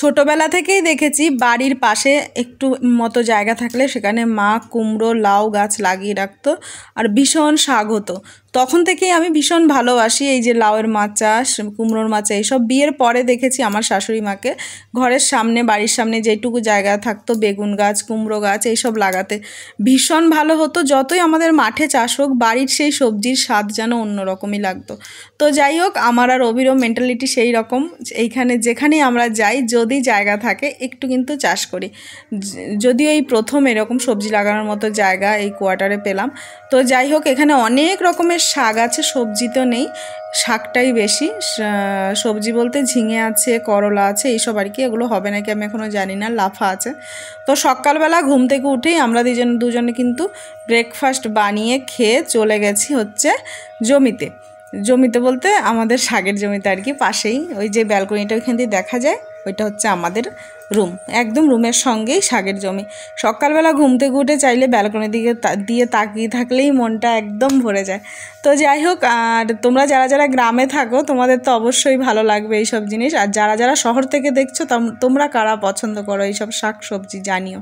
ছোটোবেলা থেকেই দেখেছি বাড়ির পাশে একটু মতো জায়গা থাকলে সেখানে মা কুমড়ো লাউ গাছ লাগিয়ে রাখতো আর ভীষণ শাক হতো। তখন থেকেই আমি ভীষণ ভালোবাসি এই যে লাউয়ের মাচা, কুমড়োর মাচা, এইসব বিয়ের পরে দেখেছি আমার শাশুড়ি মাকে ঘরের সামনে, বাড়ির সামনে যেটুকু জায়গা থাকতো বেগুন গাছ, কুমড়ো গাছ এইসব লাগাতে। ভীষণ ভালো হতো। যতই আমাদের মাঠে চাষ হোক, বাড়ির সেই সবজির স্বাদ যেন অন্যরকমই লাগতো। তো যাই হোক, আমার আর অভিরও মেন্টালিটি সেই রকম, এইখানে যেখানেই আমরা যাই যদি জায়গা থাকে একটু কিন্তু চাষ করি। যদিও এই প্রথম এরকম সবজি লাগানোর মতো জায়গা এই কোয়ার্টারে পেলাম। তো যাই হোক, এখানে অনেক রকমের শাক আছে, সবজি তো নেই, শাকটাই বেশি। সবজি বলতে ঝিঙে আছে, করলা আছে, এইসব আর কি। এগুলো হবে নাকি আমি এখনও জানি না। লাফা আছে। তো সকালবেলা ঘুম থেকে উঠেই আমরা দুজনে কিন্তু ব্রেকফাস্ট বানিয়ে খেয়ে চলে গেছি হচ্ছে জমিতে বলতে আমাদের শাকের জমিতে আর কি, পাশেই ওই যে ব্যালকনিটা ওইখান দিয়ে দেখা যায়, ওইটা হচ্ছে আমাদের রুম। একদম রুমের সঙ্গেই শাকের জমি। সকালবেলা ঘুম থেকে উঠে চাইলে ব্যালকনির দিকে দিয়ে তাকিয়ে থাকলেই মনটা একদম ভরে যায়। তো যাই হোক, আর তোমরা যারা গ্রামে থাকো তোমাদের তো অবশ্যই ভালো লাগবে এইসব জিনিস। আর যারা শহর থেকে দেখছো তোমরা কারা পছন্দ করো এইসব শাক সবজি জানিও।